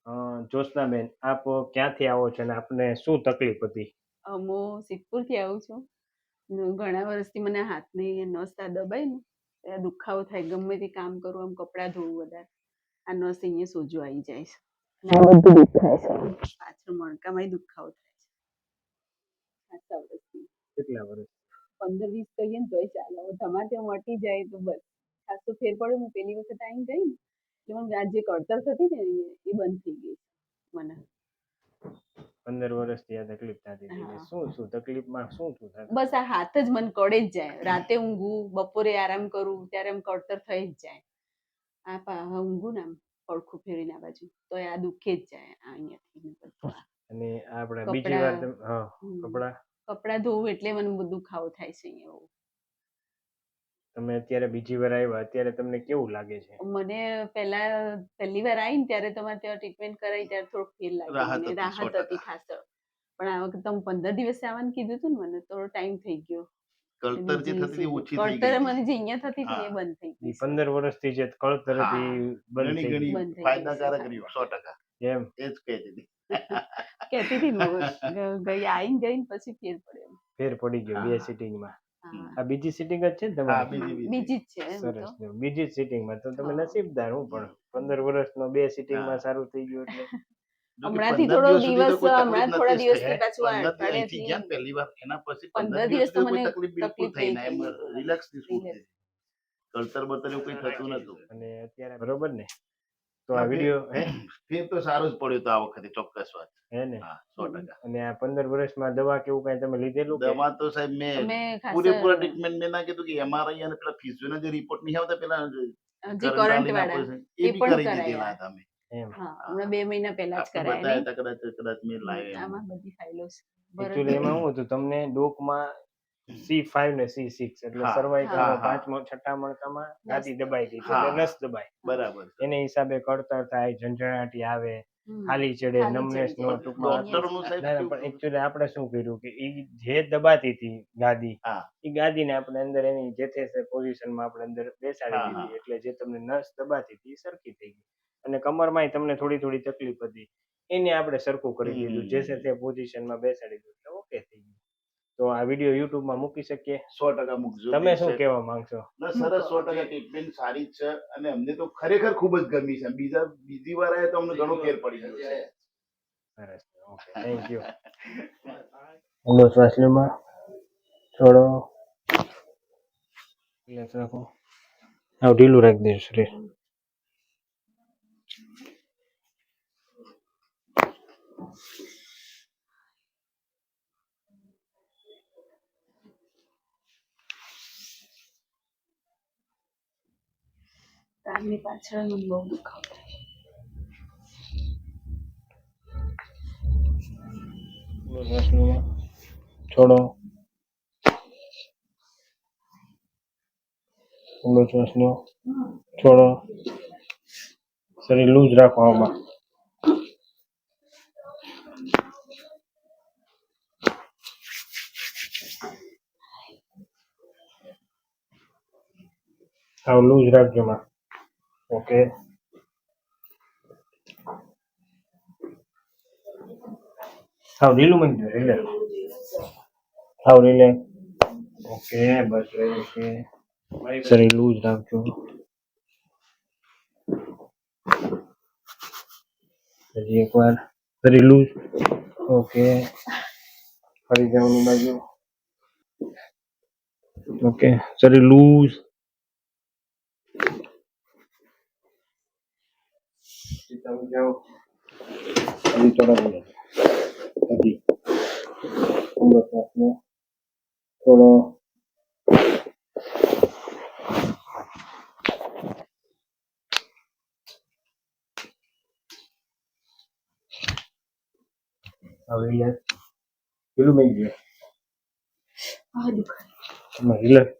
જ્યોત્સનાબેન, આપ ક્યાંથી આવો છો અને આપને શું તકલીફ હતી? હું સિદ્ધપુરથી આવું છું. ઘણા વર્ષથી મને હાથની નસ દબાય ને ત્યારે દુખાવો થાય. ગમે તે કામ કરું, આમ કપડાં ધોવું વધારે, આ નસ અહીંયા સોજો આવી જાય છે. આ બધું દુખાય છે. પાછળ મણકામાં દુખાવો થાય છે. ખાસા વર્ષથી. કેટલા વર્ષ? 15-20 કહીએ ને તોય ચાલે. હવે તમારે ત્યાં મટી જાય તો બસ. ખાસો ફેર પડ્યો. હું પેલી વખત આવી ગઈ ને એટલે મને આ જે કળતર થતી ને એ બંધ થઈ ગઈ મને. 15 વર્ષથી આ તકલીફ થતી હતી. શું તકલીફમાં શું થતું? બસ આ હાથ જ મને કળે જ જાય. રાતે ઊંઘું, બપોરે આરામ કરું ત્યારે આમ કળતર થઈ જ જાય. આ ઊંઘું ને આમ પડખું ફેરીને આ બાજુ તો આ દુખે જ જાય અહીંયાથી. અને આપણે બીજી વાર કપડાં ધોવું એટલે મને દુખાવો થાય છે અહીંયા. તમે અત્યારે બીજી વાર આવ્યા, અત્યારે તમને કેવું લાગે છે? મને પહેલી વાર આવી ને ત્યારે તમારે ત્યાં ટ્રીટમેન્ટ કરાવી ત્યારે થોડુંક ફેર લાગ્યું, રાહત હતી ખાસ. પણ આ વખતે તમે 15 દિવસે આવવાનું કીધું હતું ને, મને થોડો ટાઈમ થઈ ગયો. કળતર જે થતી હતી ઓછી થઈ ગઈ. કળતર મને જે અહીંયા થતી હતી એ બંધ થઈ ગઈ. 15 વર્ષથી જે કળતર હતી બંધ થઈ ગઈ. ફાયદાકારક રહ્યું 100%. એમ એ જ કહેતી હતી. કહેતી હતી ગઈ આવીને જઈને પછી ફેર પડ્યો. ફેર પડી ગયો 2 સિટિંગમાં. આ બીજી સિટિંગ જ છે ને તમારી? બીજી જ છે. સરસ. બીજી સિટિંગમાં તો તમે નસીબદાર. હું પણ 15 વર્ષનો 2 સિટિંગમાં સારું થઈ ગયું એટલે હમણાંથી થોડો દિવસ હમણાં થોડા દિવસથી પાછું અઠવાડિયાથી ગયા પહેલી વાર એના પછી 15 દિવસ તો મને તકલીફ બિલકુલ થઈ ના. એમ રિલેક્સ થી શું થઈ. કળતર બતર એવું કઈ થતું નતું. અને અત્યારે બરોબર ને? તો આ વિડિયો ફેર તો સારું જ પડ્યું તો આ વખતે ચોક્કસ વાત હે ને? હા 100%. અને આ 15 વર્ષમાં દવા કેવું કઈ તમે લીધેલું? દવા તો સાહેબ મેં પૂરેપૂરા ટ્રીટમેન્ટ મેં ના કીધું કે એમઆરઆઈ અને પેલા ફિઝિયોના જે રિપોર્ટ નહીં આવતા પેલા જે કરંટ વાળા એ બી કરી દીધેલા હતા મેં. હમણાં 2 મહિના પહેલા જ કરાયા. કદાચ મેં લાવ્યો. આમાં બધી ફાઇલો છે. એક્ચ્યુઅલી એમાં શું હતું, તમને ડોકમાં C5 ને C6 એટલે સર્વાઇકલમાં 5મો 6ઠા મણકામાં ગાદી દબાઈ ગઈ એટલે નસ દબાઈ. બરાબર. એને હિસાબે કળતર થાય, ઝંઝણાટી આવે, ખાલી ચડે, નમનેસ નો ટૂંકમાં. પણ એક્ચ્યુઅલી આપણે શું કર્યું કે ઈ જે દબાતી હતી ગાદી, ઈ ગાદીને આપણે અંદર એની જે તે પોઝિશનમાં આપણે અંદર બેસાડી દીધી એટલે જે તમને નસ દબાતી હતી સરખી થઈ ગઈ. અને કમરમાંય તમને થોડી થોડી તકલીફ હતી એને આપણે સરખું કરી દીધું, જે છે તે પોઝિશનમાં બેસાડી દીધું એટલે ઓકે થઈ ગયું. તો આ વિડિયો YouTube માં મૂકી શકીએ? 100% મૂકજો. તમે શું કહેવા માંગશો? સરસ 100% ટ્રીટમેન્ટ સારી છે અને અમને તો ખરેખર ખૂબ જ ગમી છે. બીજી વાર આવ્યા તો અમને ઘણો ફેર પડી ગયો છે. સરસ. Okay, thank you. ઊંડો શ્વાસ લો, છોડો, રિલેક્સ રાખો. આવ ઢીલું રાખી દે શરીર. કાનની પાછળ મને બહુ દુખાવો થાય. છોડો, ઊંડો શ્વાસ લો, છોડો, શરીર લૂઝ રાખો. આમાં આવ લૂઝ રાખજો માં. ઓકે, આવ ઢીલું મત દો. રિલેક્સ. આવ રિલેક્સ. ઓકે, બસ ઓકે. શરીર લૂઝ રાખજો. હજી એકવાર શરીર લૂઝ. ઓકે, ફરી જવાની બાજુ. ઓકે, શરીર લૂઝ. જાઓ. હજી થોડા મિનિટ. હજી ઊંડો શ્વાસ લો, થોડો. હવે રિલેક્સ. પેલું મેં ગયો. રિલેક્સ.